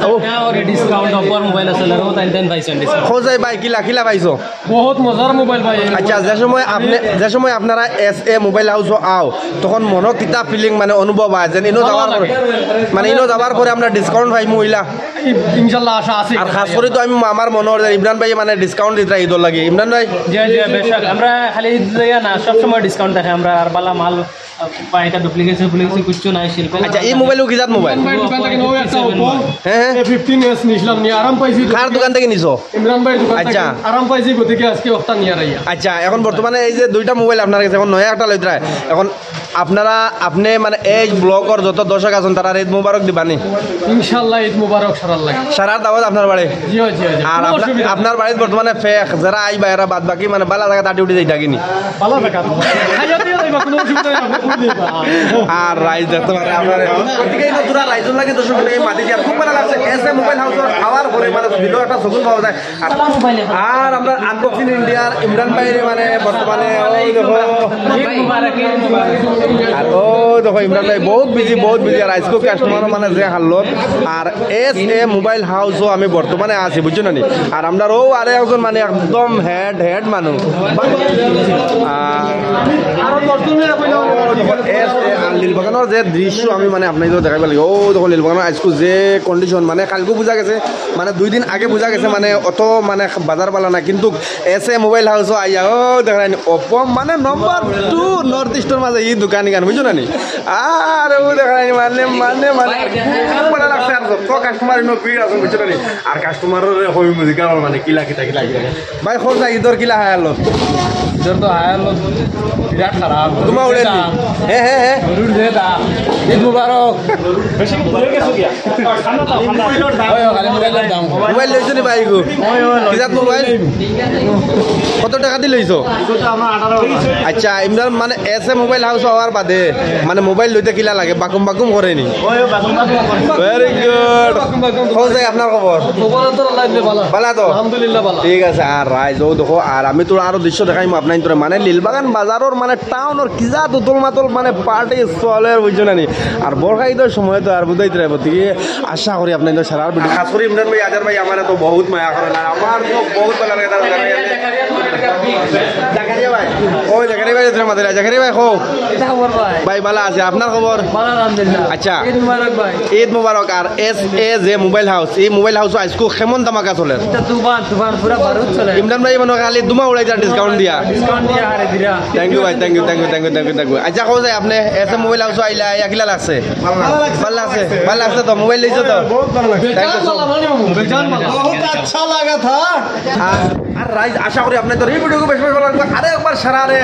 और discount offer mobile আসলে ও তাইন পাইছেন ডিসকাউন্ট খোঁজাই ভাই কিলা পাইছো বহুত মজার মোবাইল ভাই আচ্ছা যে সময় আপনারা এসএ মোবাইল হাউস আও তখন মন কিতা ফিলিং মানে অনুভব হয় যেন ইনো যাওয়ার পরে আমরা ডিসকাউন্ট পাই মহিলা ইনশাআল্লাহ আশা আছে আর খাস করে তো আমি আমার মনে হয় ইমরান ভাই মানে ডিসকাউন্ট দিতে ঈদ লাগে ইমরান ভাই জি বেশক আমরা খালি ঈদ না সব সময় ডিসকাউন্ট থাকে আমরা আর বালা মাল পাইটা ডুপ্লিকেট কিছু নাই শিল্প আচ্ছা এই মোবাইলও কি জাত মোবাইল দোকান থেকে নয় একটা ওপো হ্যাঁ A15s নিছিলাম নি আরাম পাইছি কার দোকান থেকে নিছো ইমরান ভাই দোকান থেকে আচ্ছা আরাম পাইছি গতিকে আজকে ওটা নিয়ে রাইয়া আচ্ছা এখন বর্তমানে এই যে দুইটা মোবাইল আপনার কাছে এখন নয়া একটা লইতরা এখন আপনি মানে এই ব্লগর যত দর্শক আছেন তারা ঈদ মুবারক দিবানি ইনশাআল্লাহ ঈদ মুবারক সারার লাগে সারা দাওয়াত আপনার বাড়ি জি জি আর আপনার বাড়িতে বর্তমানে ফেক যারা আইবা এরা বাদ বাকি মানে বালা জায়গা দাঁড়িয়ে উঠে যাই থাকিনি ভালো থাকা খাইয়াতে যাইবা কোনো অসুবিধা নাই আর রাইজ দেখতে পারে আপনার প্রত্যেকই নতুরা রাইজন লাগে দর্শক এই মাটি আর খুব ভালো লাগছে এসএ মোবাইল হাউসের আওয়ার পরে মানে ভিডিও একটা সুকুন পাওয়া যায় আর আমরা আনবক্সিং ইন্ডিয়ার ইমরান ভাইয়ের মানে বর্তমানে ওই দেখো আর ও দেখো ইমরান ভাই বহুত বিজি আর আজকে কাস্টমার মানে যে হালত আর এসএ মোবাইল হাউসও আমি বর্তমানে আছি বুঝছো না নি আর আমরা ও আরে একজন মানে একদম হেড মানুষ আর লীলবাগানের যে দৃশ্য আমি মানে আপনাকে দেখাব লাগে ও দেখো লীলবাগানের আজকে যে কন্ডিশন মানে কালকে বোঝা গেছে মানে 2 দিন আগে বোঝা গেছে মানে অত মানে বাজার পালা না কিন্তু এসএ মোবাইল হাউসও আইয়া ও দেখানি ওপো মানে নম্বর 2 নর্থ ইস্টের মাঝে এই দোকান গান বুঝছো না নি আর ও দেখানি মানে ভালো লাগছে আর তো কাস্টমার নো ভিড় আছে বুঝছো না নি আর কাস্টমারের হই মুজিকা মানে কিলা ভাই খোঁজা ঈদর কিলা হায়ালো इधर तो आया लो বিরাট খারাপ তোমা উড়ে হ্যাঁ রুট দে দা ঈদ মুবারক বেশি ঘুরে গেছো কি ঠান্ডা ওই খালি মোবাইলের দাম মোবাইল লইছো নি ভাই গো কি জাত মোবাইল কত টাকা দি লইছো এটা আমরা 18 আচ্ছা ইমরান মানে এসএ মোবাইল হাউস হওয়ার বাদে মানে মোবাইল লইতে কিলা লাগে বাকুম করেনি ওই বাকুম ভেরি গুড হও যায় আপনার খবর তো আল্লাহ দিলে ভালো ভালো তো আলহামদুলিল্লাহ ভালো ঠিক আছে আর রাইজ ও দেখো আর আমি তো আরো দৃশ্য দেখাইম আপনাই তোরে মানে লীলবাগান বাজারের মানে টাউনের কিজা দুতল মাতল মানে পার্টি চলে বুঝছো না নি আর বর্ষা ঈদের সময় তো আর বুঝাইতে রাখবো ঠিক আশা করি আপনার তো সারা ভিডিও খাস করি ইমরান ভাই আজার ভাই আমার তো বহুত মায়া করেন আর আমার তো বহুত ভালো লাগে জাকারিয়া ভাই ওই জাকারিয়া ভাই তোর মাঝে জাকারিয়া ভাই খো খবর ভাই ভালো আছে আপনার খবর ভালো আলহামদুলিল্লাহ আচ্ছা ঈদ মুবারক ভাই ঈদ মুবারক আর এসএ যে মোবাইল হাউস এই মোবাইল হাউস আজকে কেমন দামাকা চলে এটা তুফান পুরা ভারত চলে ইমরান ভাই মনে খালি দুমা উড়াই যা ডিসকাউন্ট দিয়া আরে দিরা থ্যাংক ইউ ভাই থ্যাংক ইউ আচ্ছা কও যায় আপনি এসএ মোবাইল হাউস আইলা কিলা লাগছে ভালো লাগছে তো মোবাইল লইছো তো बहुत अच्छा लगा था আর রাইজ আশা করি আপনি তো এই ভিডিওকে বেশি ভালো লাগবে আরে একবার সারা রে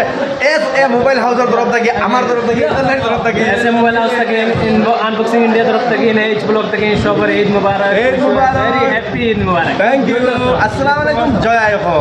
এসএ মোবাইল হাউসের তরফ থেকে আমার তরফ থেকে ইন্টারনেট তরফ থেকে ऐसे मोबाइल हाउस तक अनबॉक्सिंग इंडिया तरफ तक एच ब्लॉग तक शॉपर ईद मुबारक ईद मुबारक वेरी हैप्पी ईद मुबारक থ্যাংক ইউ আসসালামু আলাইকুম জয় আয় হো